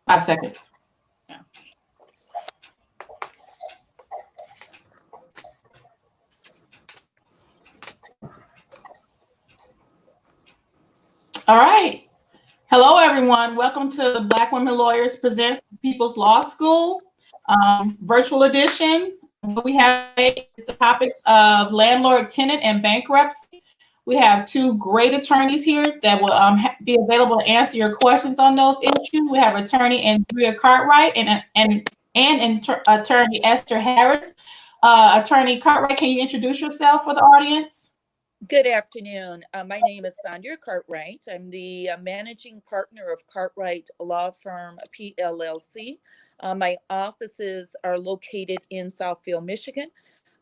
5 seconds. Yeah. All right. Hello, everyone. Welcome to the Black Women Lawyers Presents People's Law School virtual edition. What we have today is the topics of landlord, tenant, and bankruptcy. We have two great attorneys here that will be available to answer your questions on those issues. We have attorney Andrea Cartwright and attorney Esther Harris. Attorney Cartwright, can you introduce yourself for the audience? Good afternoon. My name is Andrea Cartwright. I'm the managing partner of Cartwright Law Firm PLLC. My offices are located in Southfield, Michigan.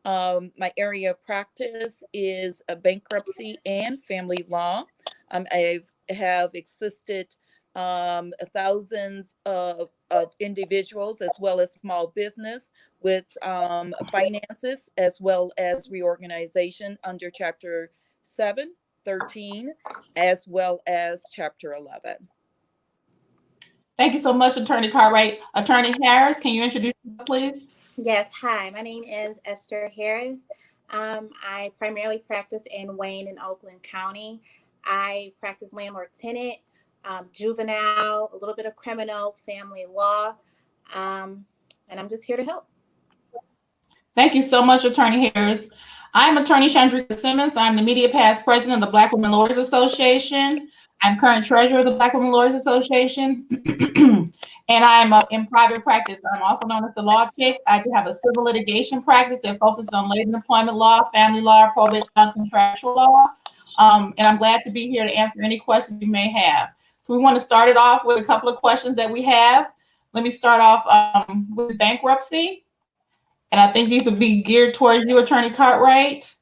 My area of practice is bankruptcy and family law. I have assisted thousands of individuals as well as small business with finances as well as reorganization under Chapter 7, 13, as well as Chapter 11. Thank you so much, Attorney Cartwright. Attorney Harris, can you introduce yourself, please? Yes, hi, my name is Esther Harris. I primarily practice in Wayne and Oakland County. I practice landlord tenant, juvenile, a little bit of criminal, family law, and I'm just here to help. Thank you so much, Attorney Harris. I'm Attorney Chandrika Simmons. I'm the media past president of the Black Women Lawyers Association. I'm current treasurer of the Black Women Lawyers Association. And I'm in private practice. I'm also known as the Law Chick. I do have a civil litigation practice that focuses on labor and employment law, family law, probate law, contractual law. And I'm glad to be here to answer any questions you may have. So we want to start it off with a couple of questions that we have. Let me start off with bankruptcy. And I think these would be geared towards you, Attorney Cartwright.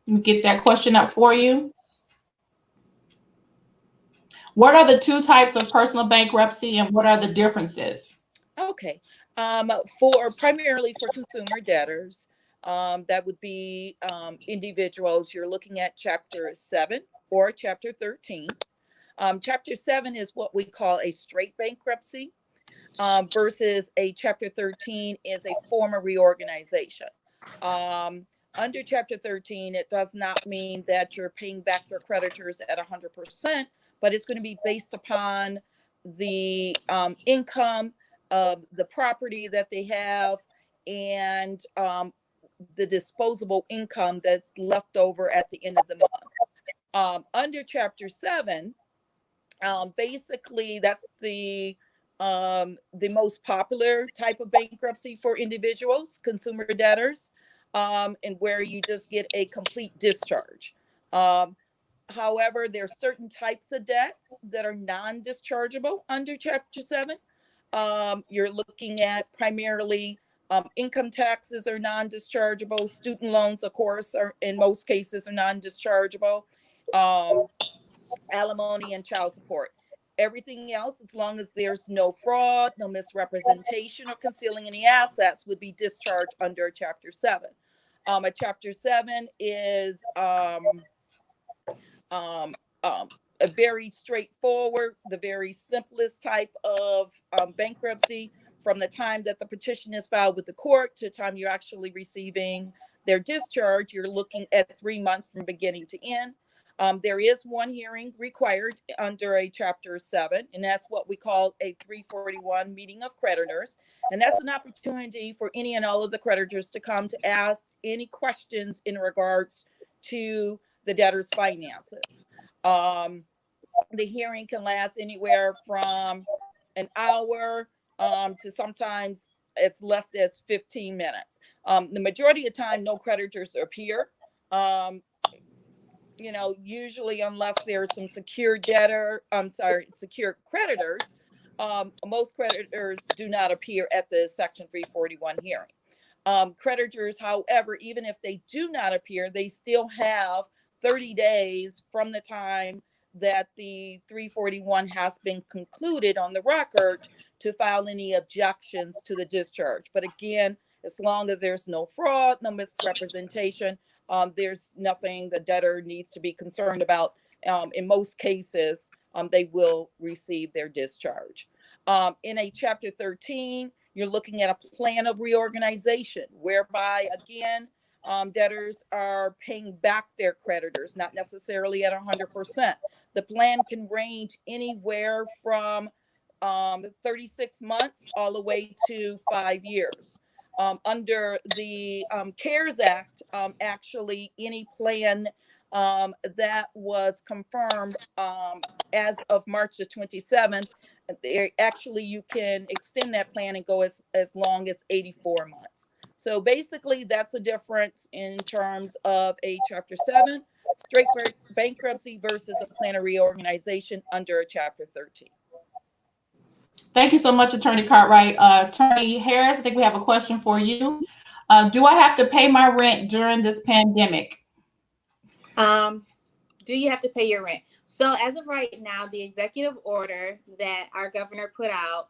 Let me get that question up for you. What are the two types of personal bankruptcy and what are the differences? Okay. Primarily for consumer debtors, that would be individuals. You're looking at Chapter 7 or Chapter 13. Chapter 7 is what we call a straight bankruptcy. Versus a Chapter 13 is a form of reorganization. Under Chapter 13, it does not mean that you're paying back your creditors at 100%, but it's going to be based upon the income of the property that they have and the disposable income that's left over at the end of the month. Under Chapter 7, basically that's the most popular type of bankruptcy for individuals, consumer debtors, and where you just get a complete discharge. However, there are certain types of debts that are non-dischargeable under Chapter 7. You're looking at primarily income taxes are non-dischargeable. Student loans, of course, are in most cases are non-dischargeable. Alimony and child support. Everything else, as long as there's no fraud, no misrepresentation, or concealing any assets, would be discharged under Chapter 7. A Chapter 7 is a very straightforward, the very simplest type of bankruptcy. From the time that the petition is filed with the court to the time you're actually receiving their discharge, you're looking at 3 months from beginning to end. There is one hearing required under a Chapter 7, and that's what we call a 341 meeting of creditors. And that's an opportunity for any and all of the creditors to come to ask any questions in regards to the debtor's finances. The hearing can last anywhere from an hour to sometimes it's less than 15 minutes. The majority of the time, no creditors appear. Usually unless there's some secured creditors, most creditors do not appear at the Section 341 hearing. Creditors, however, even if they do not appear, they still have 30 days from the time that the 341 has been concluded on the record to file any objections to the discharge. But again, as long as there's no fraud, no misrepresentation, there's nothing the debtor needs to be concerned about. In most cases, they will receive their discharge. In a Chapter 13, you're looking at a plan of reorganization, whereby, again, debtors are paying back their creditors, not necessarily at 100%. The plan can range anywhere from 36 months all the way to 5 years. Under the CARES Act, actually, any plan that was confirmed as of March the 27th, actually you can extend that plan and go as long as 84 months. So basically, that's the difference in terms of a Chapter 7 straight bankruptcy versus a plan of reorganization under a Chapter 13. Thank you so much, Attorney Cartwright. Attorney Harris, I think we have a question for you. Do I have to pay my rent during this pandemic? Do you have to pay your rent? So as of right now, the executive order that our governor put out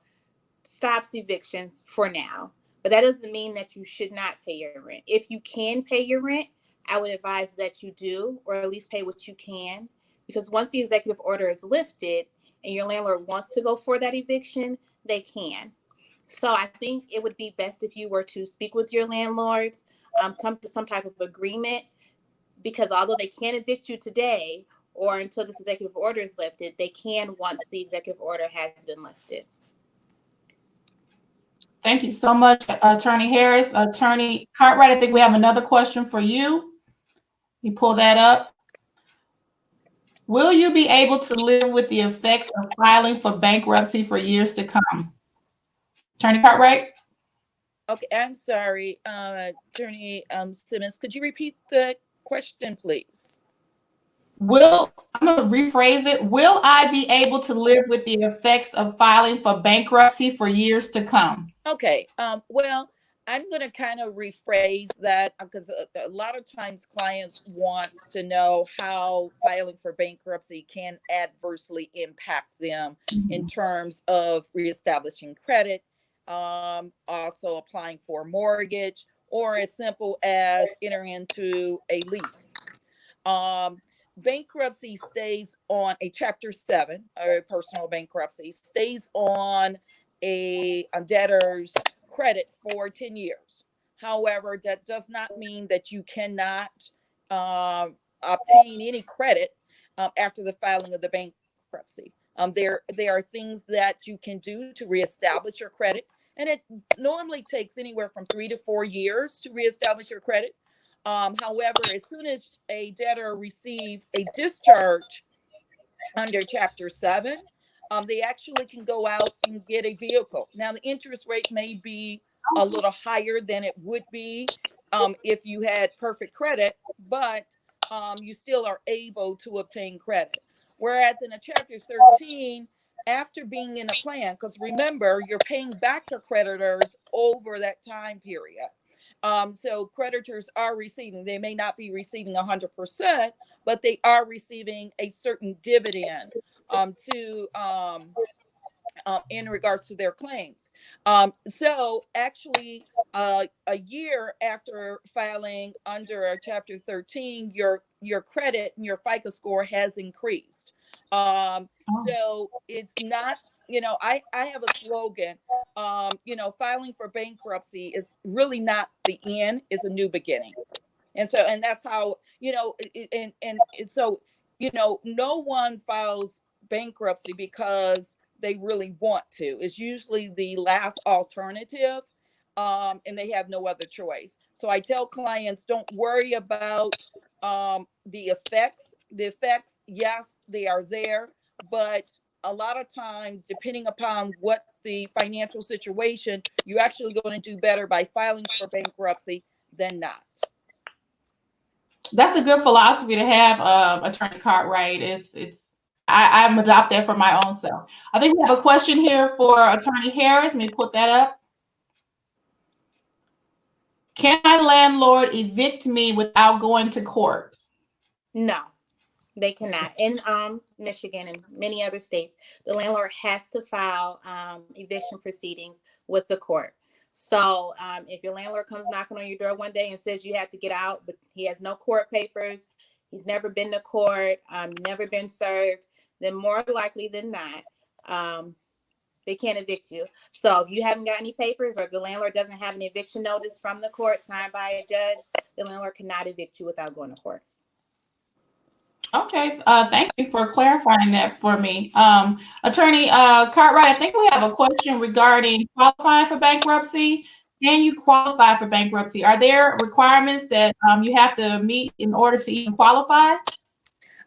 stops evictions for now. But that doesn't mean that you should not pay your rent. If you can pay your rent, I would advise that you do, or at least pay what you can. Because once the executive order is lifted and your landlord wants to go for that eviction, they can. So I think it would be best if you were to speak with your landlords, come to some type of agreement, because although they can't evict you today or until this executive order is lifted, they can once the executive order has been lifted. Thank you so much, Attorney Harris. Attorney Cartwright, I think we have another question for you. You pull that up. Will you be able to live with the effects of filing for bankruptcy for years to come? Attorney Cartwright? Okay, I'm sorry, Attorney Simmons, could you repeat the question, please? I'm going to rephrase it. Will I be able to live with the effects of filing for bankruptcy for years to come? Okay, well, I'm going to kind of rephrase that because a lot of times clients want to know how filing for bankruptcy can adversely impact them in terms of reestablishing credit, also applying for a mortgage, or as simple as entering into a lease. Bankruptcy stays on a Chapter 7, or personal bankruptcy, stays on a debtor's credit for 10 years. However, that does not mean that you cannot obtain any credit after the filing of the bankruptcy. There are things that you can do to reestablish your credit, and it normally takes anywhere from 3 to 4 years to reestablish your credit. However, as soon as a debtor receives a discharge under Chapter 7, they actually can go out and get a vehicle. Now, the interest rate may be a little higher than it would be if you had perfect credit, but you still are able to obtain credit. Whereas in a Chapter 13, after being in a plan, because remember, you're paying back your creditors over that time period. So creditors are receiving, they may not be receiving 100%, but they are receiving a certain dividend in regards to their claims. So actually, a year after filing under a Chapter 13, your credit and your FICO score has increased. So it's not, I have a slogan, filing for bankruptcy is really not the end, it's a new beginning. And that's how, so, no one files bankruptcy because they really want to. It's usually the last alternative, and they have no other choice. So I tell clients, don't worry about the effects. The effects, yes, they are there, but a lot of times, depending upon what the financial situation, you're actually going to do better by filing for bankruptcy than not. That's a good philosophy to have, Attorney Cartwright. I'm adopt that for my own self. I think we have a question here for Attorney Harris. Let me put that up. Can my landlord evict me without going to court? No, they cannot. In Michigan and many other states, the landlord has to file eviction proceedings with the court. So if your landlord comes knocking on your door one day and says you have to get out, but he has no court papers, he's never been to court, never been served, then more likely than not, They can't evict you. So if you haven't got any papers or the landlord doesn't have an eviction notice from the court signed by a judge, the landlord cannot evict you without going to court. Okay, thank you for clarifying that for me. Attorney Cartwright, I think we have a question regarding qualifying for bankruptcy. Can you qualify for bankruptcy? Are there requirements that you have to meet in order to even qualify?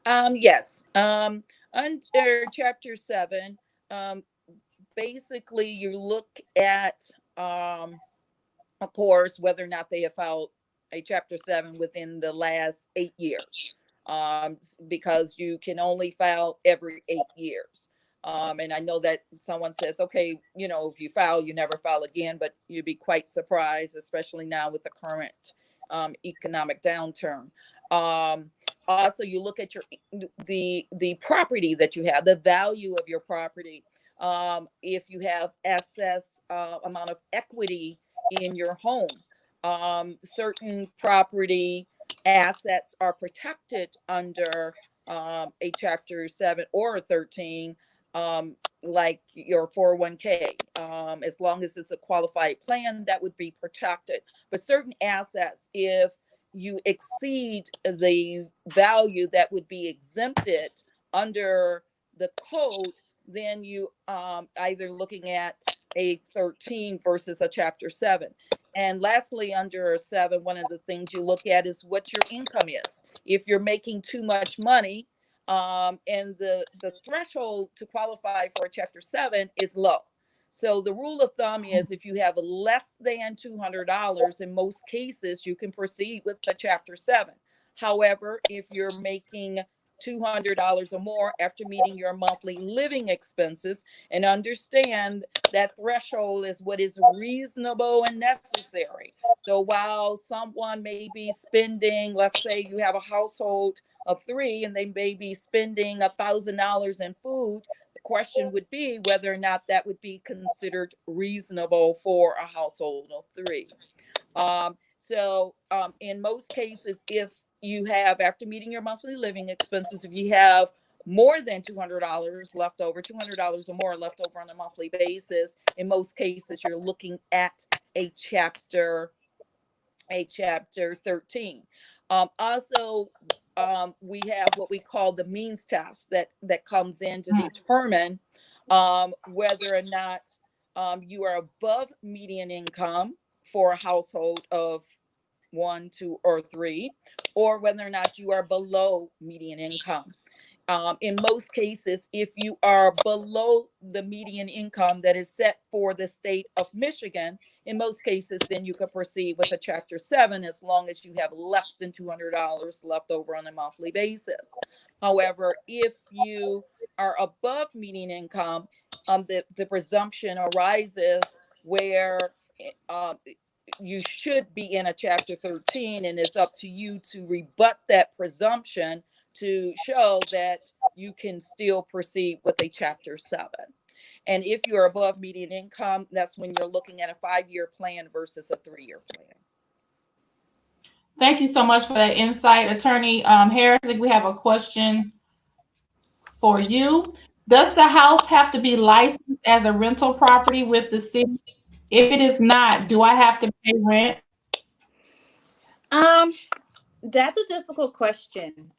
Yes. Under Chapter 7, basically you look at, of course, whether or not they have filed a Chapter 7 within the last 8 years, because you can only file every 8 years. And I know that someone says, okay, you know, if you file, you never file again, but you'd be quite surprised, especially now with the current economic downturn. Also, you look at the property that you have, the value of your property. If you have excess amount of equity in your home, certain property assets are protected under a Chapter 7 or a 13, like your 401k. As long as it's a qualified plan, that would be protected. But certain assets, if you exceed the value that would be exempted under the code, then you either looking at a 13 versus a Chapter 7. And lastly, under 7, one of the things you look at is what your income is. If you're making too much money, and the threshold to qualify for a Chapter 7 is low. So the rule of thumb is if you have less than $200, in most cases, you can proceed with the Chapter 7. However, if you're making $200 or more after meeting your monthly living expenses, and understand that threshold is what is reasonable and necessary. So while someone may be spending, let's say you have a household of 3 and they may be spending $1,000 in food, the question would be whether or not that would be considered reasonable for a household of 3. In most cases, if you have, after meeting your monthly living expenses, if you have more than $200 left over, $200 or more left over on a monthly basis, in most cases, you're looking at a chapter 13. Also, we have what we call the means test that comes in to determine whether or not you are above median income for a household of 1, 2, or 3, or whether or not you are below median income. In most cases, if you are below the median income that is set for the state of Michigan, in most cases, then you can proceed with a Chapter 7 as long as you have less than $200 left over on a monthly basis. However, if you are above median income, the presumption arises where you should be in a Chapter 13, and it's up to you to rebut that presumption to show that you can still proceed with a Chapter 7. And if you're above median income, that's when you're looking at a 5-year plan versus a 3-year plan. Thank you so much for that insight. Attorney Harris, I think we have a question for you. Does the house have to be licensed as a rental property with the city? If it is not, do I have to pay rent? That's a difficult question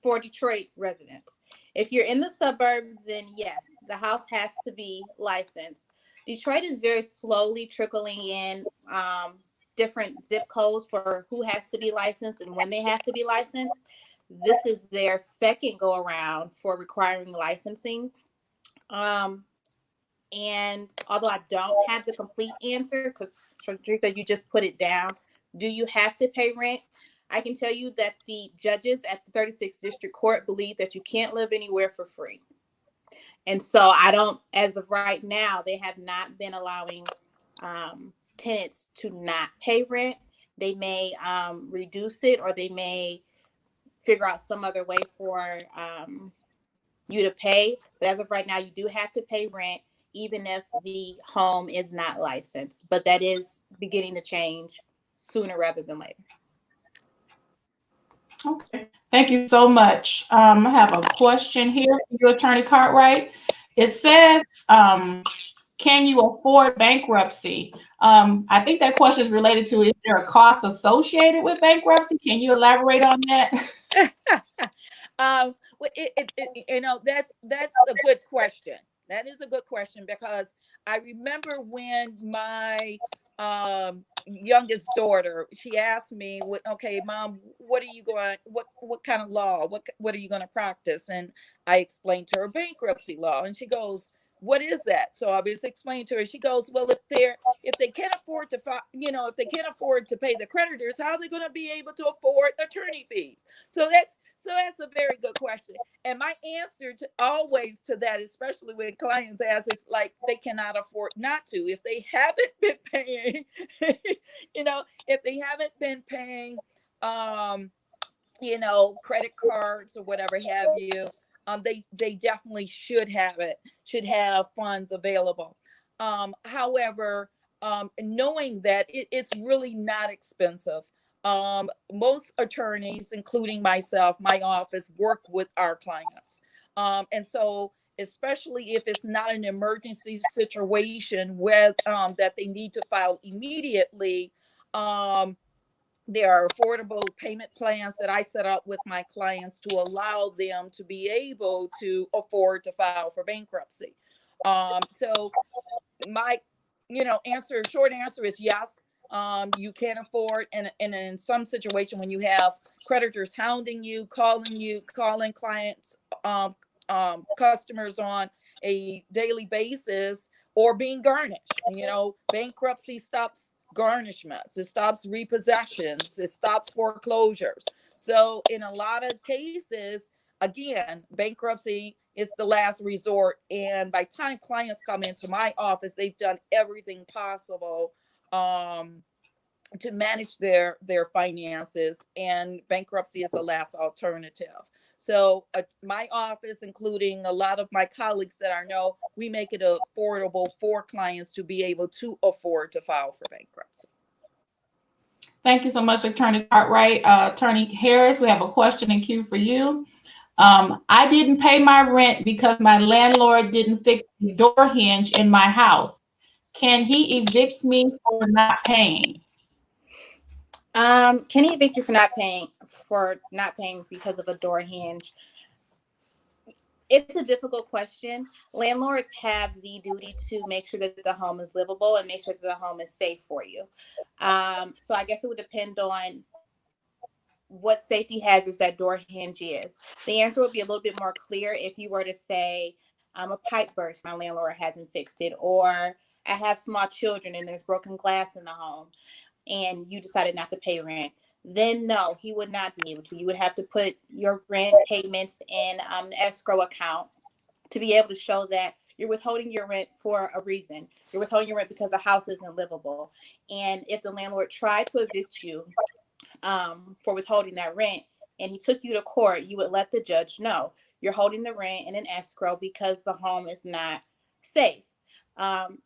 for Detroit residents. If you're in the suburbs, then yes, the house has to be licensed. Detroit is very slowly trickling in different zip codes for who has to be licensed and when they have to be licensed. This is their second go around for requiring licensing. And although I don't have the complete answer, because you just put it down, do you have to pay rent? I can tell you that the judges at the 36th District Court believe that you can't live anywhere for free. And so I don't, as of right now, they have not been allowing tenants to not pay rent. They may reduce it, or they may figure out some other way for you to pay. But as of right now, you do have to pay rent, even if the home is not licensed. But that is beginning to change sooner rather than later. Okay, thank you so much. I have a question here for you, Attorney Cartwright. It says, can you afford bankruptcy? I think that question is related to, is there a cost associated with bankruptcy? Can you elaborate on that? That's a good question. That is a good question, because I remember when my youngest daughter, she asked me, okay, mom, what kind of law, what are you going to practice? And I explained to her bankruptcy law, and she goes, what is that? So I was explaining to her. She goes, well, if they can't afford to if they can't afford to pay the creditors, how are they going to be able to afford attorney fees? So that's a very good question. And my answer to always to that, especially when clients ask, is like, they cannot afford not to. If they haven't been paying, if they haven't been paying, credit cards or whatever have you, they definitely should have funds available. However, knowing that it's really not expensive. Most attorneys, including myself, my office, work with our clients. And so, especially if it's not an emergency situation where that they need to file immediately, there are affordable payment plans that I set up with my clients to allow them to be able to afford to file for bankruptcy. So my, short answer is yes. You can afford, and in some situation, when you have creditors hounding you, calling clients, customers on a daily basis, or being garnished. Bankruptcy stops garnishments, it stops repossessions, it stops foreclosures. So in a lot of cases, again, bankruptcy is the last resort. And by the time clients come into my office, they've done everything possible to manage their finances, and bankruptcy is the last alternative. So my office, including a lot of my colleagues that I know, we make it affordable for clients to be able to afford to file for bankruptcy. Thank you so much, Attorney Cartwright. Attorney Harris, we have a question in queue for you. I didn't pay my rent because my landlord didn't fix the door hinge in my house. Can he evict me for not paying? Can he evict you for not paying because of a door hinge? It's a difficult question. Landlords have the duty to make sure that the home is livable and make sure that the home is safe for you. So I guess it would depend on what safety hazards that door hinge is. The answer would be a little bit more clear if you were to say, a pipe burst, my landlord hasn't fixed it, or I have small children and there's broken glass in the home, and you decided not to pay rent. Then no, he would not be able to. You would have to put your rent payments in an escrow account to be able to show that you're withholding your rent for a reason. You're withholding your rent because the house isn't livable. And if the landlord tried to evict you for withholding that rent and he took you to court, you would let the judge know you're holding the rent in an escrow because the home is not safe.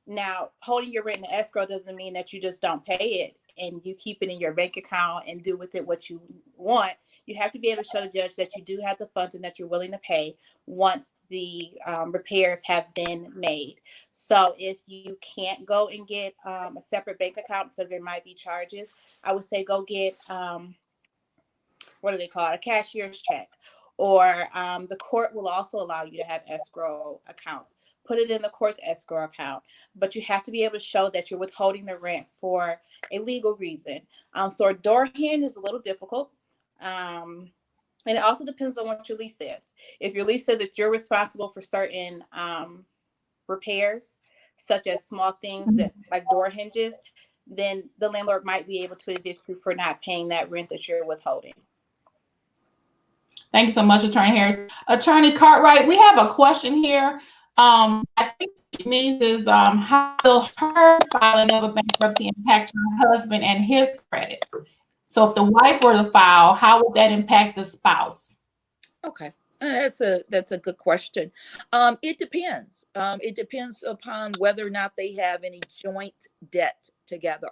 Now, holding your rent in escrow doesn't mean that you just don't pay it and you keep it in your bank account and do with it what you want. You have to be able to show the judge that you do have the funds and that you're willing to pay once the repairs have been made. So if you can't go and get a separate bank account because there might be charges, I would say go get, what do they call it, a cashier's check. Or the court will also allow you to have escrow accounts. Put it in the court's escrow account. But you have to be able to show that you're withholding the rent for a legal reason. So a door hinge is a little difficult. And it also depends on what your lease says. If your lease says that you're responsible for certain repairs, such as small things that like door hinges, then the landlord might be able to evict you for not paying that rent that you're withholding. Thank you so much, Attorney Harris. Attorney Cartwright, we have a question here. I think it means is how will her filing of a bankruptcy impact her husband and his credit? So if the wife were to file, how would that impact the spouse? Okay. That's a good question. It depends. It depends upon whether or not they have any joint debt together.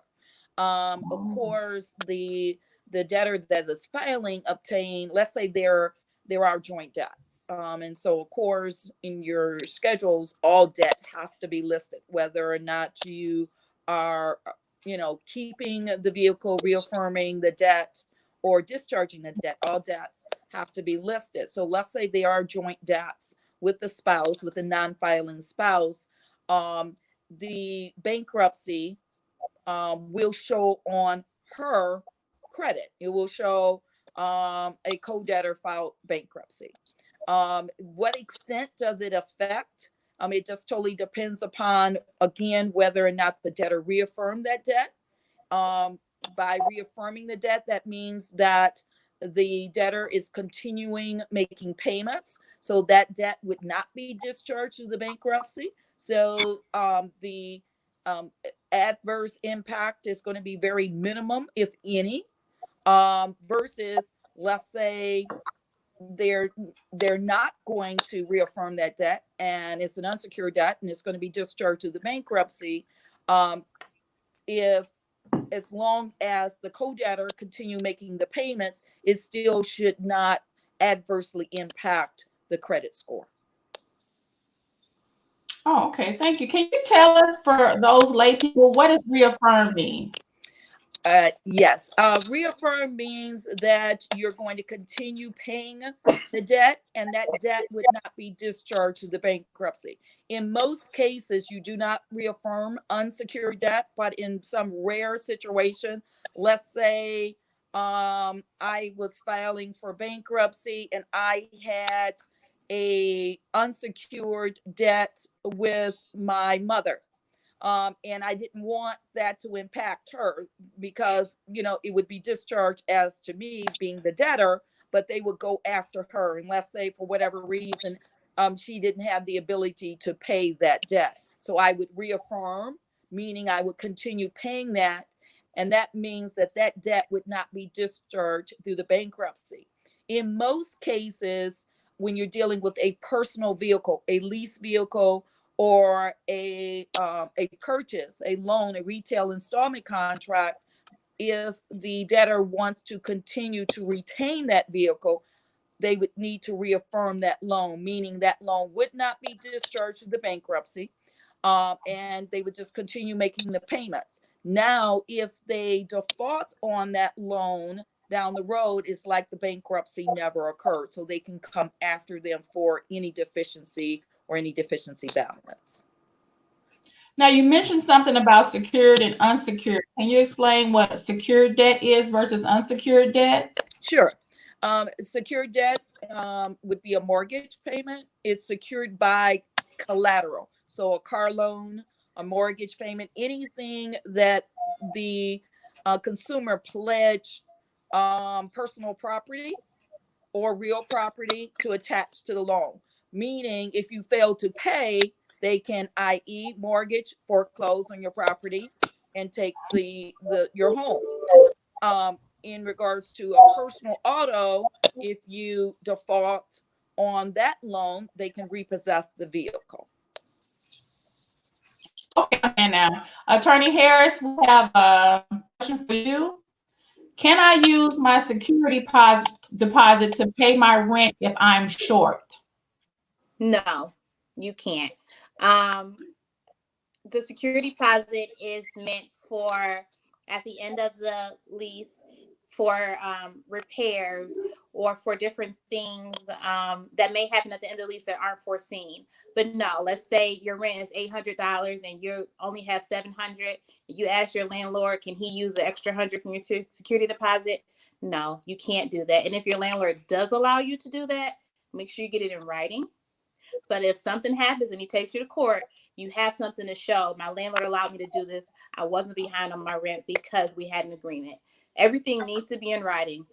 Of course, the debtor that is filing obtain, let's say they're there are joint debts. And so, of course, in your schedules, all debt has to be listed, whether or not you are, keeping the vehicle, reaffirming the debt, or discharging the debt. All debts have to be listed. So let's say they are joint debts with the spouse, with the non-filing spouse. The bankruptcy will show on her credit. It will show a co-debtor filed bankruptcy. What extent does it affect? It just totally depends upon, again, whether or not the debtor reaffirmed that debt. By reaffirming the debt, that means that the debtor is continuing making payments. So that debt would not be discharged through the bankruptcy. So the adverse impact is going to be very minimum, if any, versus, let's say, they're not going to reaffirm that debt and it's an unsecured debt and it's going to be discharged to the bankruptcy. If as long as the co-debtor continue making the payments, it still should not adversely impact the credit score. Oh, okay. Thank you. Can you tell us, for those lay people, what does reaffirm mean? Yes. Reaffirm means that you're going to continue paying the debt and that debt would not be discharged to the bankruptcy. In most cases, you do not reaffirm unsecured debt, but in some rare situation, let's say I was filing for bankruptcy and I had a unsecured debt with my mother. And I didn't want that to impact her because, it would be discharged as to me being the debtor, but they would go after her. And let's say for whatever reason, she didn't have the ability to pay that debt. So I would reaffirm, meaning I would continue paying that. And that means that that debt would not be discharged through the bankruptcy. In most cases, when you're dealing with a personal vehicle, a lease vehicle, or a purchase, a loan, a retail installment contract, if the debtor wants to continue to retain that vehicle, they would need to reaffirm that loan, meaning that loan would not be discharged to the bankruptcy, and they would just continue making the payments. Now, if they default on that loan down the road, it's like the bankruptcy never occurred, so they can come after them for any deficiency or any deficiency balance. Now, you mentioned something about secured and unsecured. Can you explain what secured debt is versus unsecured debt? Sure. Secured debt would be a mortgage payment. It's secured by collateral. So a car loan, a mortgage payment, anything that the consumer pledged personal property or real property to attach to the loan. Meaning, if you fail to pay, they can, i.e., mortgage, foreclose on your property, and take your home. In regards to a personal auto, if you default on that loan, they can repossess the vehicle. Okay, now, Attorney Harris, we have a question for you. Can I use my security deposit to pay my rent if I'm short? No, you can't. The security deposit is meant for at the end of the lease for repairs or for different things that may happen at the end of the lease that aren't foreseen. But no, let's say your rent is $800 and you only have $700. You ask your landlord, can he use the extra $100 from your security deposit? No, you can't do that. And if your landlord does allow you to do that, make sure you get it in writing. But if something happens and he takes you to court, you have something to show. My landlord allowed me to do this. I wasn't behind on my rent because we had an agreement. Everything needs to be in writing.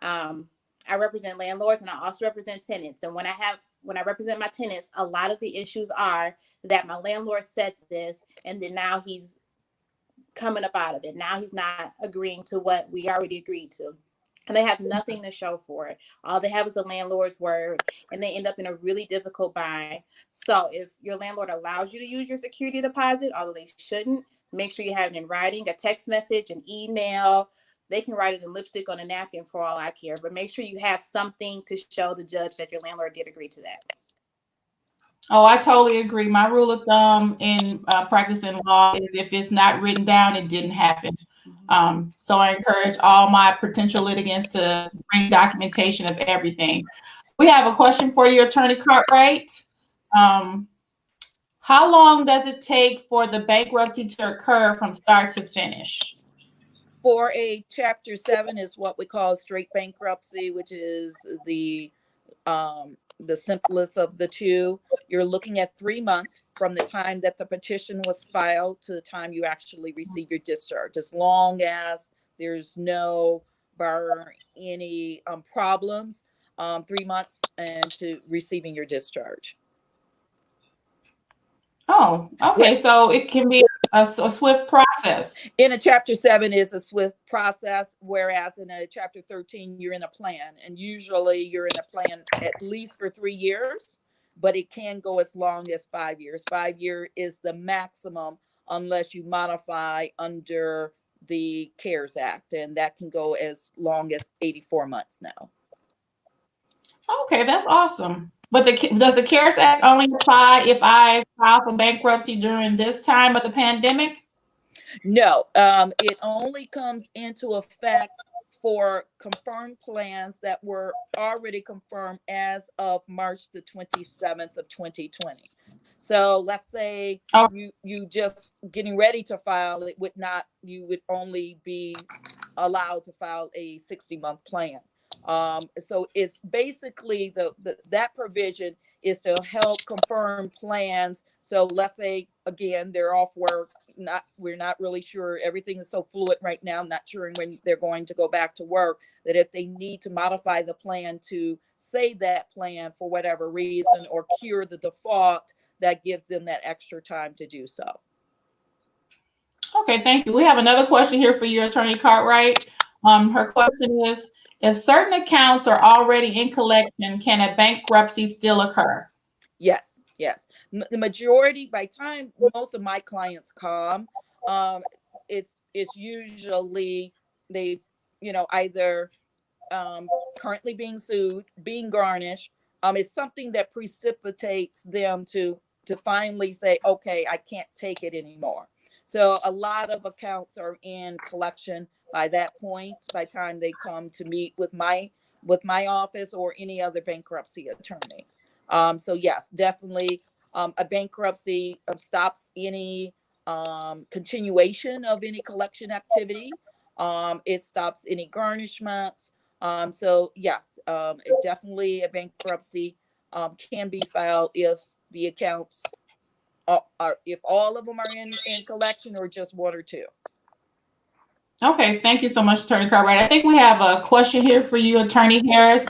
I represent landlords and I also represent tenants. And when I represent my tenants, a lot of the issues are that my landlord said this, and then now he's coming up out of it. Now he's not agreeing to what we already agreed to. And they have nothing to show for it. All they have is the landlord's word, and they end up in a really difficult bind. So if your landlord allows you to use your security deposit, although they shouldn't, make sure you have it in writing, a text message, an email, they can write it in lipstick on a napkin for all I care. But make sure you have something to show the judge that your landlord did agree to that. Oh, I totally agree. My rule of thumb in practicing law is if it's not written down, it didn't happen. So I encourage all my potential litigants to bring documentation of everything. We have a question for you, Attorney Cartwright. How long does it take for the bankruptcy to occur from start to finish? For a Chapter 7 is what we call straight bankruptcy, which is the simplest of the two. You're looking at 3 months from the time that the petition was filed to the time you actually receive your discharge, as long as there's no bar any problems. 3 months and to receiving your discharge. Oh, okay. So it can be a swift process. In a Chapter 7 is a swift process, whereas in a Chapter 13, you're in a plan. And usually you're in a plan at least for 3 years, but it can go as long as 5 years. 5 year is the maximum unless you modify under the CARES Act. And that can go as long as 84 months now. Okay, that's awesome. But does the CARES Act only apply if I file for bankruptcy during this time of the pandemic? No, it only comes into effect for confirmed plans that were already confirmed as of March the 27th of 2020. So let's say you just getting ready to file, you would only be allowed to file a 60-month plan. So it's basically that provision is to help confirm plans. So let's say, again, they're off work. We're not really sure. Everything is so fluid right now, not sure when they're going to go back to work, that if they need to modify the plan to save that plan for whatever reason or cure the default, that gives them that extra time to do so. Okay, thank you. We have another question here for you, Attorney Cartwright. Her question is, if certain accounts are already in collection, can a bankruptcy still occur? Yes. The majority, by time most of my clients come, it's usually they've, either currently being sued, being garnished. It's something that precipitates them to finally say, okay, I can't take it anymore. So a lot of accounts are in collection by that point, by the time they come to meet with my office or any other bankruptcy attorney. So yes, definitely a bankruptcy stops any continuation of any collection activity. It stops any garnishments. So yes, definitely a bankruptcy can be filed if the accounts are if all of them are in collection or just one or two. Okay, thank you so much, Attorney Cartwright. I think we have a question here for you, Attorney Harris.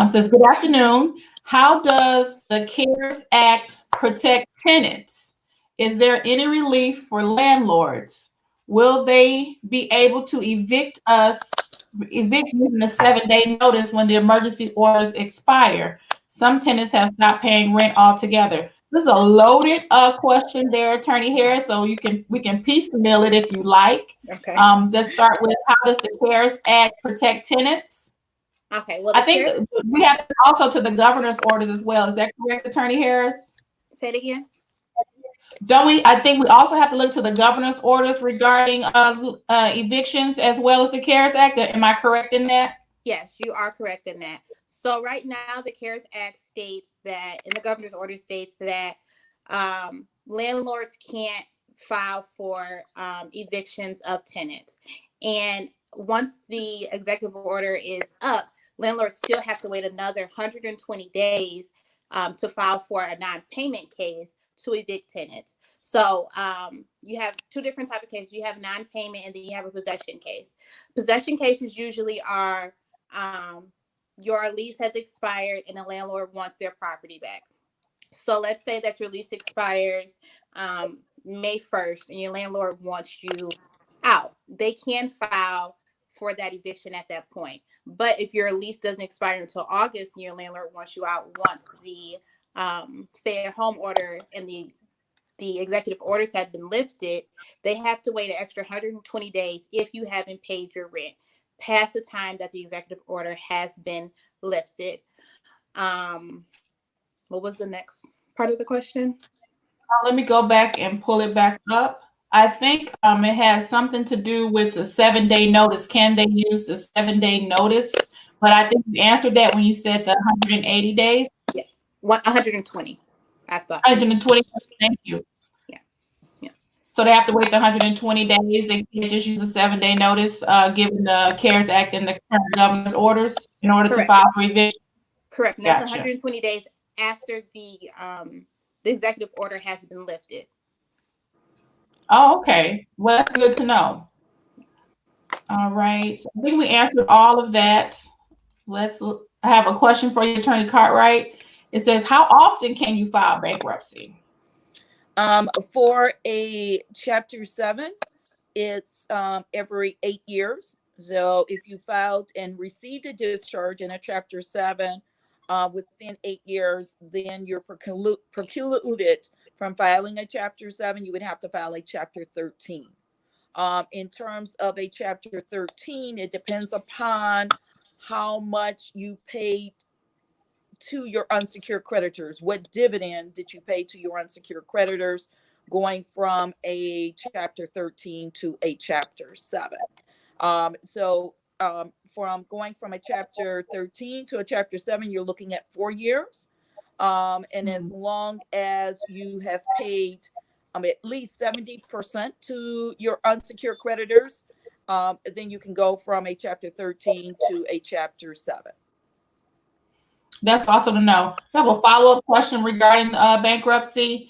Says, good afternoon. How does the CARES Act protect tenants? Is there any relief for landlords? Will they be able to evict using a 7-day notice when the emergency orders expire? Some tenants have stopped paying rent altogether. This is a loaded question there, Attorney Harris. So we can piecemeal it if you like. Okay. Let's start with, how does the CARES Act protect tenants? Okay. Well, I think we have also to the governor's orders as well. Is that correct, Attorney Harris? Say it again. Don't we? I think we also have to look to the governor's orders regarding evictions as well as the CARES Act. Am I correct in that? Yes, you are correct in that. So right now, the CARES Act states that, and the governor's order states that landlords can't file for evictions of tenants. And once the executive order is up, landlords still have to wait another 120 days to file for a non-payment case to evict tenants. So you have two different types of cases. You have non-payment and then you have a possession case. Possession cases usually are your lease has expired and the landlord wants their property back. So let's say that your lease expires May 1st and your landlord wants you out. They can file for that eviction at that point. But if your lease doesn't expire until August and your landlord wants you out once the stay-at-home order and the executive orders have been lifted, they have to wait an extra 120 days if you haven't paid your rent. past the time that the executive order has been lifted. What was the next part of the question? Let me go back and pull it back up. I think it has something to do with the 7-day notice. Can they use the 7-day notice? But I think you answered that when you said the 180 days. Yeah, 120. I thought 120. Thank you. Yeah. So they have to wait the 120 days. They can't just use a 7-day notice, given the CARES Act and the current governor's orders in order to Correct. file for eviction. Correct. And that's Gotcha. 120 days after the executive order has been lifted. Oh, okay. Well, that's good to know. All right. So I think we answered all of that. I have a question for you, Attorney Cartwright. It says, how often can you file bankruptcy? For a Chapter 7, it's every 8 years. So if you filed and received a discharge in a Chapter 7 within 8 years, then you're precluded from filing a Chapter 7. You would have to file a Chapter 13. In terms of a Chapter 13, it depends upon how much you paid to your unsecured creditors. What dividend did you pay to your unsecured creditors going from a Chapter 13 to a Chapter 7? From going from a Chapter 13 to a Chapter 7, you're looking at 4 years. And as long as you have paid at least 70% to your unsecured creditors, then you can go from a Chapter 13 to a Chapter 7. That's awesome to know. I have a follow-up question regarding bankruptcy.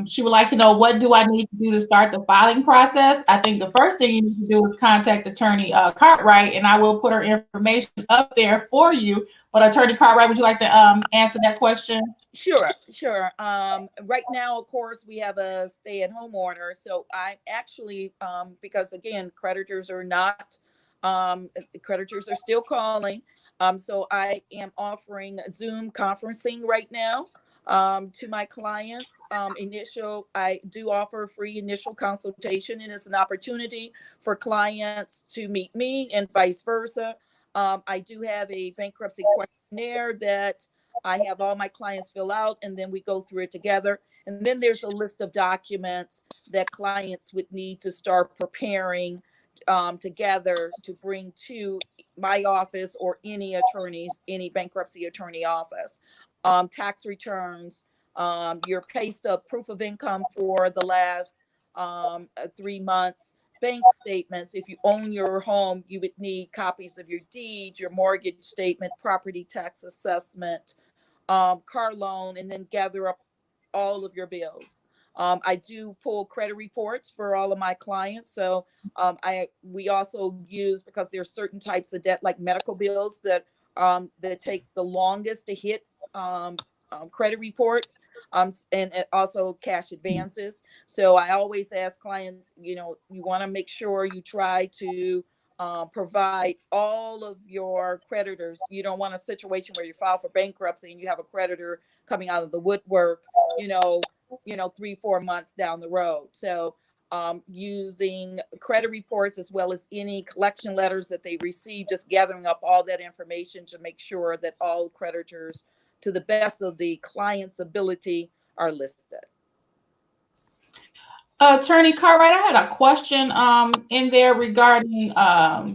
She would like to know, what do I need to do to start the filing process? I think the first thing you need to do is contact Attorney Cartwright, and I will put her information up there for you. But Attorney Cartwright, would you like to answer that question? Sure. Right now, of course, we have a stay-at-home order. So I actually, because again, creditors are still calling. So I am offering Zoom conferencing right now to my clients. I do offer a free initial consultation, and it's an opportunity for clients to meet me and vice versa. I do have a bankruptcy questionnaire that I have all my clients fill out, and then we go through it together. And then there's a list of documents that clients would need to start preparing together to bring to my office or any bankruptcy attorney office. Tax returns, your pay stub, proof of income for the last 3 months, bank statements. If you own your home, you would need copies of your deed, your mortgage statement, property tax assessment, car loan, and then gather up all of your bills. I do pull credit reports for all of my clients. So we also use, because there's certain types of debt like medical bills that takes the longest to hit credit reports, and also cash advances. So I always ask clients, you want to make sure you try to provide all of your creditors. You don't want a situation where you file for bankruptcy and you have a creditor coming out of the woodwork, 3-4 months down the road. So using credit reports as well as any collection letters that they receive, just gathering up all that information to make sure that all creditors, to the best of the client's ability, are listed. Attorney Cartwright, I had a question in there regarding,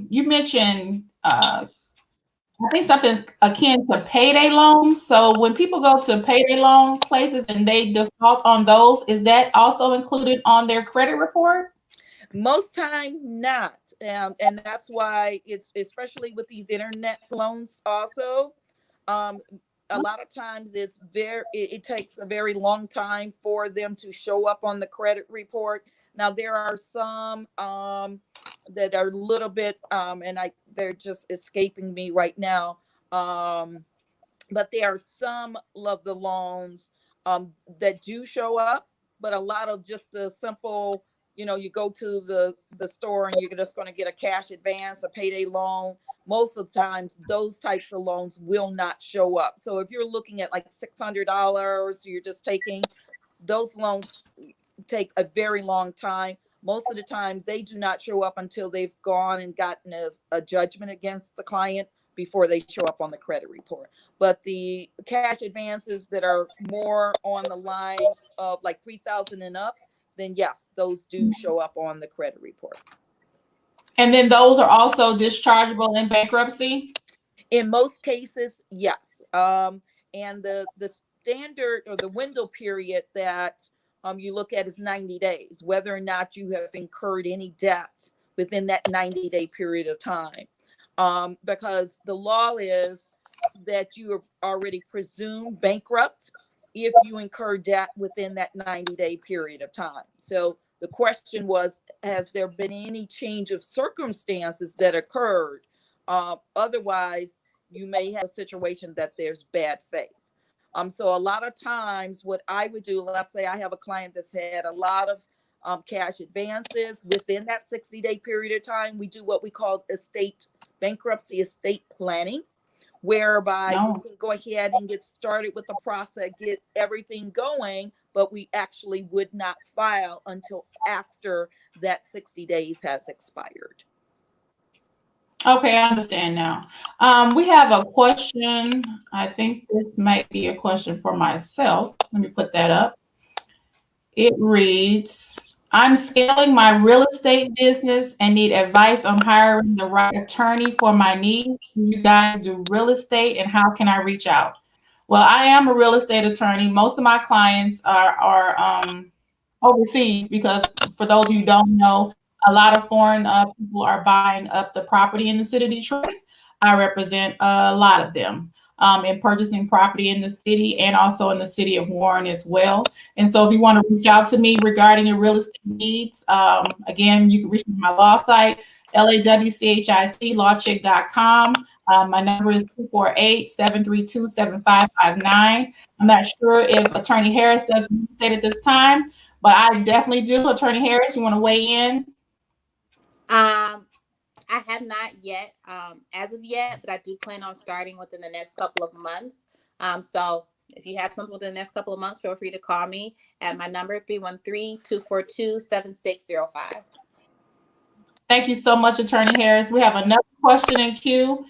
you mentioned, I think something akin to payday loans. So when people go to payday loan places and they default on those, is that also included on their credit report? Most time not. And that's why it's, especially with these internet loans also, a lot of times it takes a very long time for them to show up on the credit report. Now there are some that are a little bit they're just escaping me right now. But there are some of the loans that do show up, but a lot of just the simple, you go to the store and you're just going to get a cash advance, a payday loan. Most of the times those types of loans will not show up. So if you're looking at like $600, you're just taking those loans, take a very long time. most of the time they do not show up until they've gone and gotten a judgment against the client before they show up on the credit report. But the cash advances that are more on the line of like 3,000 and up, then yes, those do show up on the credit report. And then those are also dischargeable in bankruptcy? In most cases, yes. And the standard or the window period that you look at is 90 days, whether or not you have incurred any debt within that 90-day period of time. Because the law is that you are already presumed bankrupt if you incur debt within that 90-day period of time. So the question was, has there been any change of circumstances that occurred? Otherwise, you may have a situation that there's bad faith. So a lot of times what I would do, let's say I have a client that's had a lot of cash advances within that 60-day period of time, we do what we call bankruptcy estate planning, whereby we can go ahead and get started with the process, get everything going, but we actually would not file until after that 60 days has expired. Okay, I understand now. We have a question. I think this might be a question for myself. Let me put that up. It reads, I'm scaling my real estate business and need advice on hiring the right attorney for my needs. Do you guys do real estate, and how can I reach out? Well, I am a real estate attorney. Most of my clients are overseas because, for those of you who don't know, a lot of foreign people are buying up the property in the city of Detroit. I represent a lot of them in purchasing property in the city and also in the city of Warren as well. And so if you want to reach out to me regarding your real estate needs, again, you can reach me on my law site, LAWCHIC, lawchick.com. My number is 248-732-7559. I'm not sure if Attorney Harris does real estate at this time, but I definitely do. Attorney Harris, you want to weigh in? I have not yet, as of yet, but I do plan on starting within the next couple of months. So if you have something within the next couple of months, feel free to call me at my number, 313-242-7605. Thank you so much, Attorney Harris. We have another question in queue.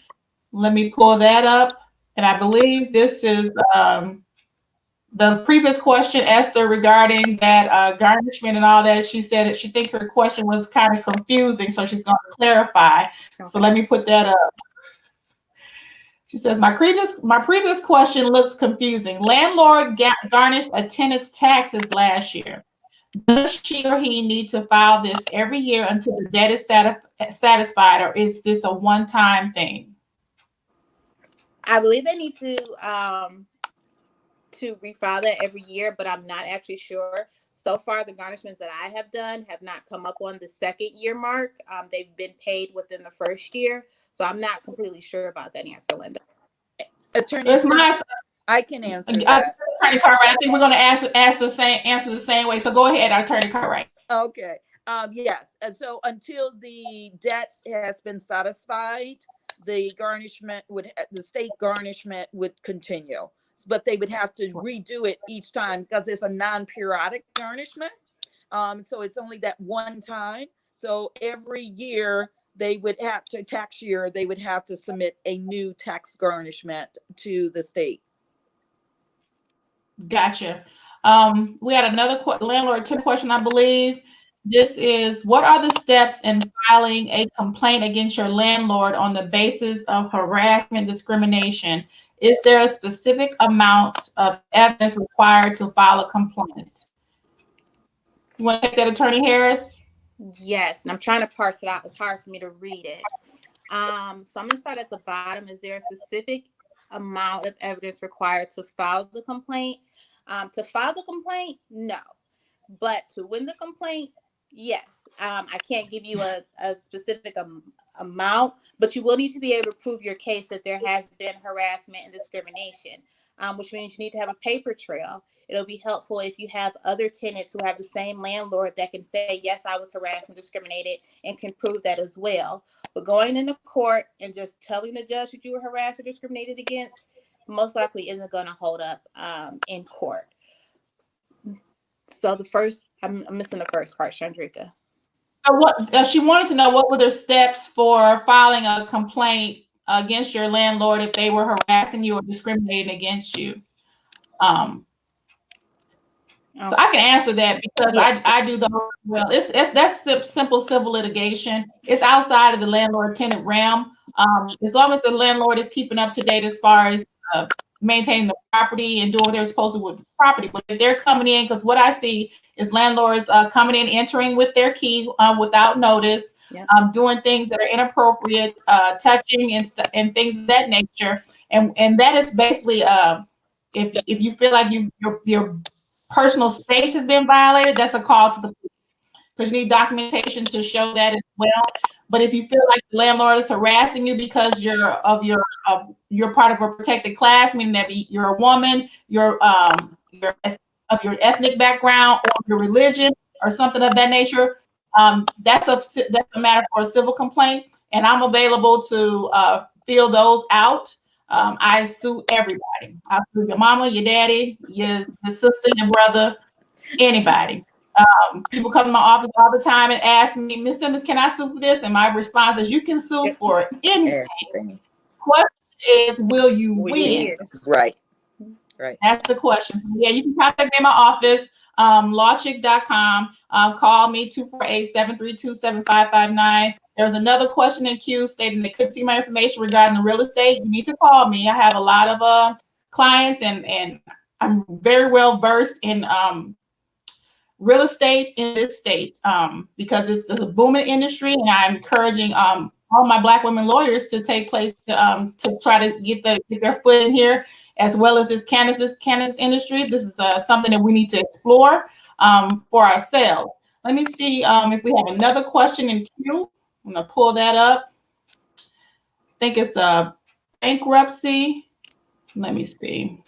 Let me pull that up. And I believe this is the previous question, Esther, regarding that garnishment and all that. She said that she thinks her question was kind of confusing, so she's going to clarify. Okay. So let me put that up. She says, my previous question looks confusing. Landlord garnished a tenant's taxes last year. Does she or he need to file this every year until the debt is satisfied, or is this a one-time thing? I believe they need to refile that every year, but I'm not actually sure. So far, the garnishments that I have done have not come up on the second year mark. They've been paid within the first year. So I'm not completely sure about that answer, Linda. Attorney, I can answer that. Attorney Cartwright, I think we're going to answer the same way. So go ahead, Attorney Cartwright. Okay. Yes. And so until the debt has been satisfied, the state garnishment would continue. But they would have to redo it each time because it's a non-periodic garnishment. So it's only that one time. So every year they would have to, tax year, they would have to submit a new tax garnishment to the state. Gotcha. We had another landlord tenant question, I believe. This is, what are the steps in filing a complaint against your landlord on the basis of harassment, discrimination? Is there a specific amount of evidence required to file a complaint? You want to take that, Attorney Harris? Yes, and I'm trying to parse it out. It's hard for me to read it. So I'm going to start at the bottom. Is there a specific amount of evidence required to file the complaint? To file the complaint, no. But to win the complaint, yes. I can't give you a specific amount, but you will need to be able to prove your case that there has been harassment and discrimination, which means you need to have a paper trail. It'll be helpful if you have other tenants who have the same landlord that can say, yes, I was harassed and discriminated, and can prove that as well. But going into court and just telling the judge that you were harassed or discriminated against most likely isn't going to hold up in court. So I'm missing the first part, Chandrika. What she wanted to know, what were the steps for filing a complaint against your landlord if they were harassing you or discriminating against you? So I can answer that because I do the well. That's simple civil litigation. It's outside of the landlord tenant realm. As long as the landlord is keeping up to date as far as maintaining the property and doing what they're supposed to with the property. But if they're coming in, because what I see is landlords coming in, entering with their key without notice, doing things that are inappropriate, touching and things of that nature, and that is basically if you feel like your personal space has been violated, that's a call to the police because you need documentation to show that as well. But if you feel like the landlord is harassing you because you're part of a protected class, meaning that you're a woman, you're of your ethnic background or your religion or something of that nature, that's a matter for a civil complaint, and I'm available to fill those out. I sue everybody. I sue your mama, your daddy, your sister, your brother, anybody. People come to my office all the time and ask me, Miss Simmons, can I sue for this? And my response is, you can sue for anything. Question is, will you win? Right. That's the question. So yeah, you can contact me in my office, lawchick.com. Call me 248-732-7559. There's another question in queue stating they could see my information regarding the real estate. You need to call me. I have a lot of clients and I'm very well versed in real estate in this state because it's a booming industry, and I'm encouraging all my Black women lawyers to take place to try to get their foot in here, as well as this cannabis industry. This is something that we need to explore for ourselves. Let me see if we have another question in queue. I'm gonna pull that up. I think it's bankruptcy. Let me see.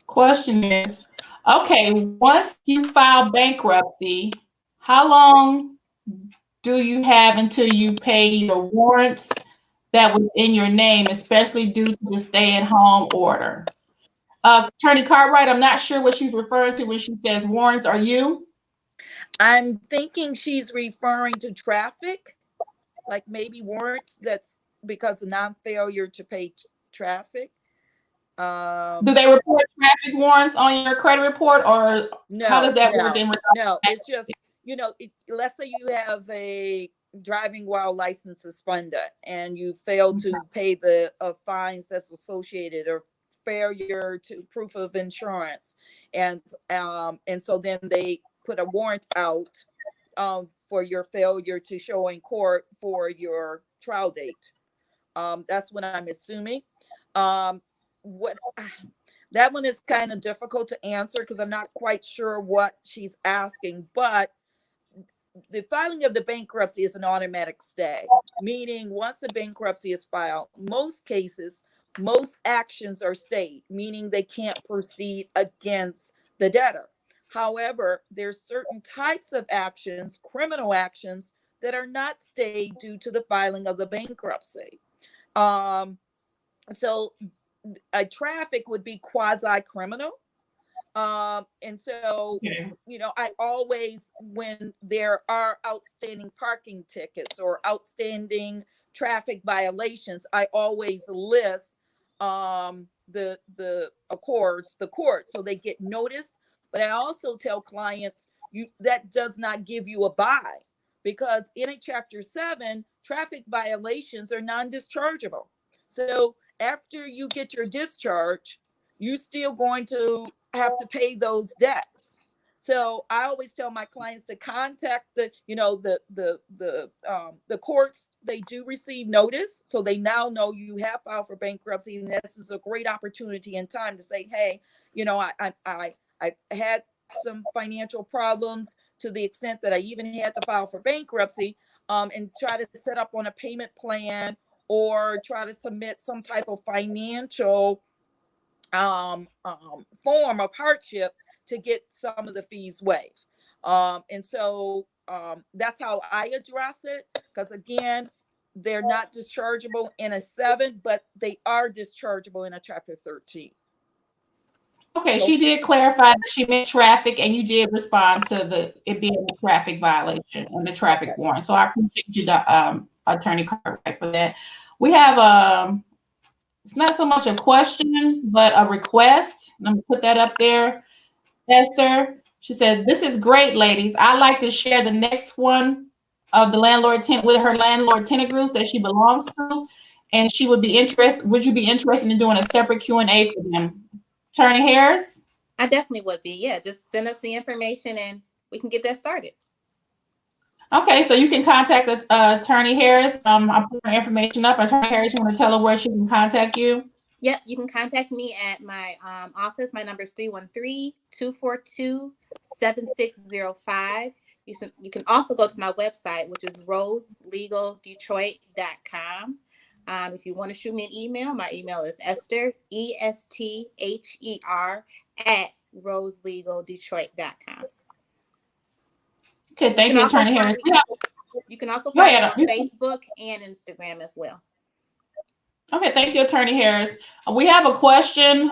Question is, okay, once you file bankruptcy, how long do you have until you pay your warrants that was in your name, especially due to the stay-at-home order? Attorney Cartwright, I'm not sure what she's referring to when she says warrants. Are you? I'm thinking she's referring to traffic, like maybe warrants that's because of non-failure to pay traffic. Do they report traffic warrants on your credit report, or no, how does that work? No, it's just, let's say you have a driving while license suspended and you fail to pay the fines that's associated, or failure to proof of insurance, and so then they put a warrant out for your failure to show in court for your trial date. That's what I'm assuming. That one is kind of difficult to answer because I'm not quite sure what she's asking, but the filing of the bankruptcy is an automatic stay, meaning once the bankruptcy is filed, most cases, most actions are stayed, meaning they can't proceed against the debtor. However, there's certain types of actions, criminal actions, that are not stayed due to the filing of the bankruptcy. So a traffic would be quasi-criminal. And so, I always, when there are outstanding parking tickets or outstanding traffic violations, I always list the court, so they get notice. But I also tell clients, that does not give you a buy, because in a Chapter 7, traffic violations are non-dischargeable. So after you get your discharge, you're still going to have to pay those debts. So I always tell my clients to contact the courts. They do receive notice, so they now know you have filed for bankruptcy, and this is a great opportunity in time to say, hey, I had some financial problems to the extent that I even had to file for bankruptcy, and try to set up on a payment plan or try to submit some type of financial form of hardship to get some of the fees waived. And so that's how I address it, because again, they're not dischargeable in a 7, but they are dischargeable in a Chapter 13. Okay, So she did clarify that she meant traffic, and you did respond to it being a traffic violation and the traffic okay. warrant. So I appreciate you, Attorney Cartwright, for that. We have it's not so much a question, but a request. Let me put that up there. Esther, she said, "This is great, ladies. I'd like to share the next one of the landlord tenant with her landlord tenant groups that she belongs to, and she would be interested. Would you be interested in doing a separate Q&A for them?" Attorney Harris. I definitely would be. Yeah, just send us the information and we can get that started. Okay, so you can contact Attorney Harris. I'll put her information up. Attorney Harris, you want to tell her where she can contact you? Yep, you can contact me at my office. My number is 313-242-7605. You can also go to my website, which is roselegaldetroit.com. If you want to shoot me an email, my email is Esther, ESTHER, at roselegaldetroit.com. Okay, thank you, Attorney Harris. You can also Go find me ahead. on Facebook and Instagram as well. Okay, thank you, Attorney Harris. We have a question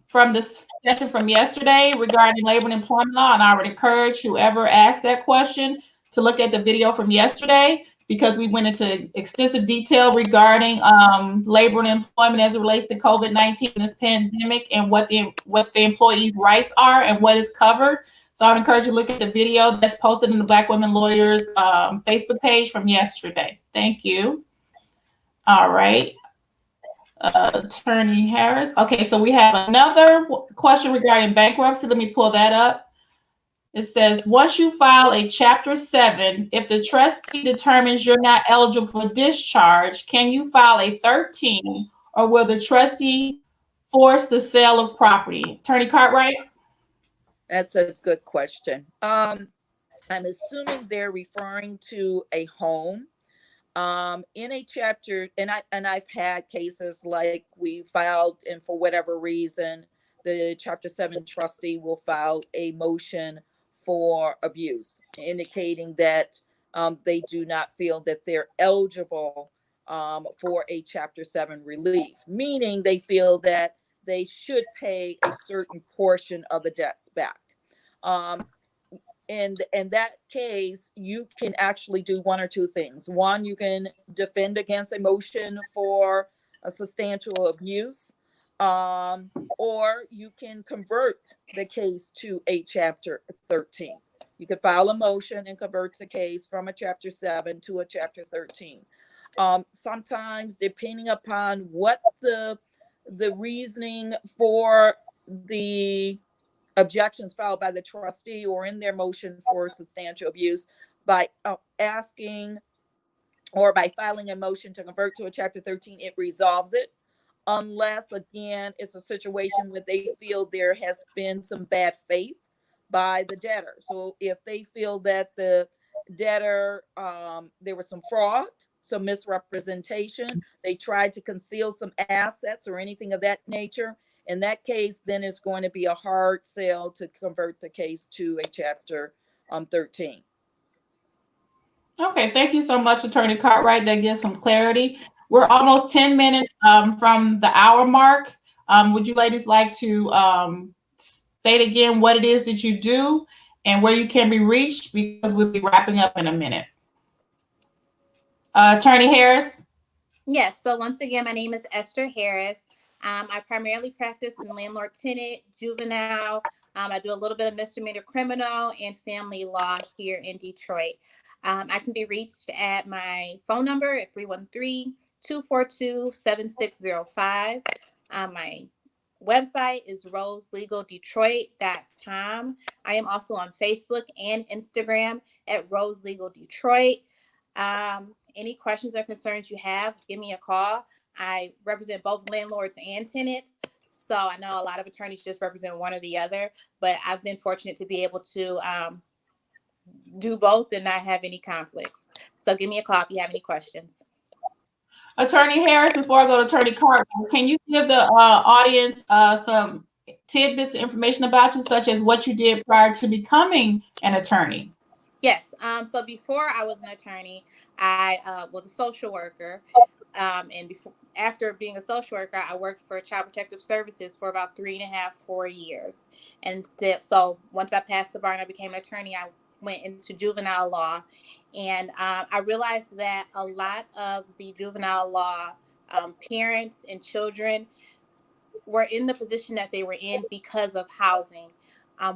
from this session from yesterday regarding labor and employment law, and I would encourage whoever asked that question to look at the video from yesterday, because we went into extensive detail regarding labor and employment as it relates to COVID-19, this pandemic, and what the employees' rights are and what is covered. So I would encourage you to look at the video that's posted in the Black Women Lawyers Facebook page from yesterday. Thank you. All right. Attorney Harris. Okay, so we have another question regarding bankruptcy. Let me pull that up. It says, once you file a Chapter 7, if the trustee determines you're not eligible for discharge, can you file a 13, or will the trustee force the sale of property? Attorney Cartwright? That's a good question. I'm assuming they're referring to a home. In a chapter, and I've had cases like we filed, and for whatever reason, the Chapter 7 trustee will file a motion for abuse, indicating that they do not feel that they're eligible for a Chapter 7 relief, meaning they feel that they should pay a certain portion of the debts back. In that case, you can actually do one or two things. One, you can defend against a motion for a substantial abuse, or you can convert the case to a Chapter 13. You could file a motion and convert the case from a Chapter 7 to a Chapter 13. Sometimes, depending upon what the reasoning for the objections filed by the trustee or in their motion for substantial abuse, by asking or by filing a motion to convert to a Chapter 13, it resolves it. Unless, again, it's a situation where they feel there has been some bad faith by the debtor. So if they feel that the debtor, there was some fraud, some misrepresentation, they tried to conceal some assets or anything of that nature, in that case, then it's going to be a hard sale to convert the case to a Chapter 13. Okay, thank you so much, Attorney Cartwright. That gives some clarity. We're almost 10 minutes from the hour mark. Would you ladies like to state again what it is that you do and where you can be reached? Because we'll be wrapping up in a minute. Attorney Harris? Yes. So once again, my name is Esther Harris. I primarily practice in landlord tenant, juvenile. I do a little bit of misdemeanor criminal and family law here in Detroit. I can be reached at my phone number at 313-242-7605. My website is roselegaldetroit.com. I am also on Facebook and Instagram at Rose Legal Detroit. Any questions or concerns you have, give me a call. I represent both landlords and tenants. So I know a lot of attorneys just represent one or the other, but I've been fortunate to be able to do both and not have any conflicts. So give me a call if you have any questions. Attorney Harris, before I go to Attorney Carter, can you give the audience some tidbits of information about you, such as what you did prior to becoming an attorney? Yes. So before I was an attorney, I was a social worker. And after being a social worker, I worked for Child Protective Services for about 3.5, 4 years. And so once I passed the bar and I became an attorney, I went into juvenile law. And I realized that a lot of the juvenile law parents and children were in the position that they were in because of housing.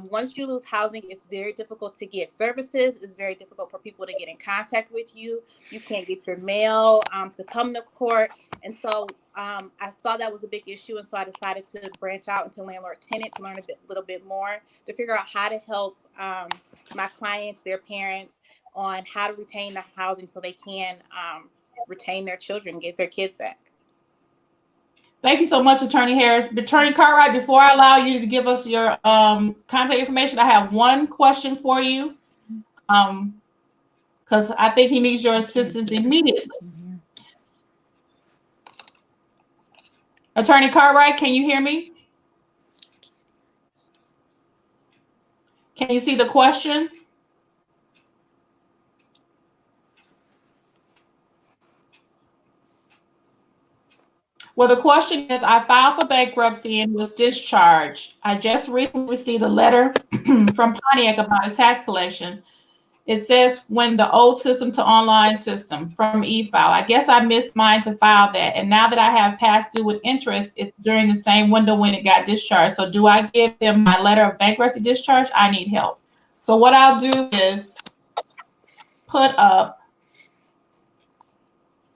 Once you lose housing, it's very difficult to get services. It's very difficult for people to get in contact with you. You can't get your mail to come to court. And so I saw that was a big issue. And so I decided to branch out into landlord tenant to learn little bit more, to figure out how to help my clients, their parents, on how to retain the housing so they can retain their children, get their kids back. Thank you so much, Attorney Harris. Attorney Cartwright, before I allow you to give us your contact information, I have one question for you, because I think he needs your assistance immediately. Attorney Cartwright, can you hear me? Can you see the question? Well, the question is, I filed for bankruptcy and was discharged. I just recently received a letter from Pontiac about a tax collection. It says when the old system to online system from e-file. I guess I missed mine to file that. And now that I have past due with interest, it's during the same window when it got discharged. So do I give them my letter of bankruptcy discharge? I need help. So what I'll do is put up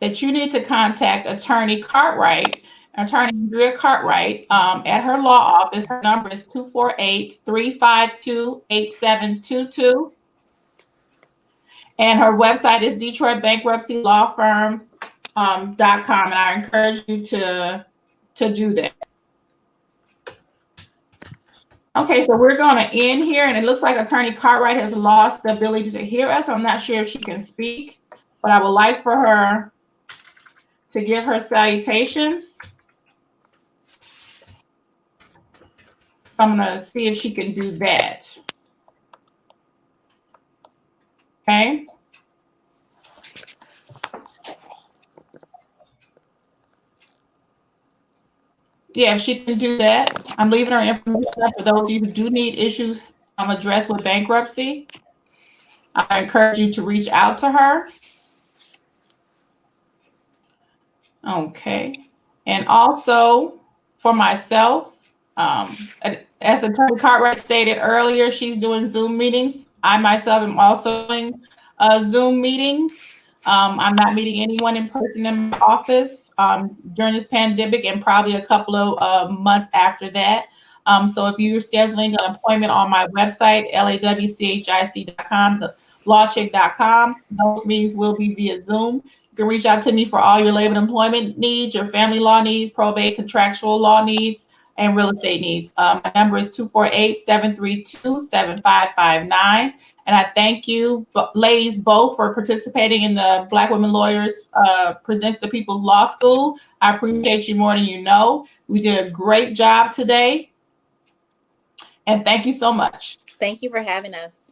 that you need to contact Attorney Cartwright, Attorney Andrea Cartwright, at her law office. Her number is 248-352-8722. And her website is DetroitBankruptcyLawFirm.com. And I encourage you to do that. Okay, so we're going to end here. And it looks like Attorney Cartwright has lost the ability to hear us. I'm not sure if she can speak, but I would like for her to give her salutations. So I'm going to see if she can do that. Okay. Yeah, if she can do that. I'm leaving her information up for those of you who do need issues addressed with bankruptcy. I encourage you to reach out to her. Okay. And also for myself, as Attorney Cartwright stated earlier, she's doing Zoom meetings. I myself am also doing Zoom meetings. I'm not meeting anyone in person in my office during this pandemic and probably a couple of months after that. So if you're scheduling an appointment on my website, lawchic.com, lawchic.com, those meetings will be via Zoom. You can reach out to me for all your labor and employment needs, your family law needs, probate, contractual law needs, and real estate needs. My number is 248-732-7559. And I thank you, ladies, both for participating in the Black Women Lawyers Presents the People's Law School. I appreciate you more than you know. We did a great job today. And thank you so much. Thank you for having us.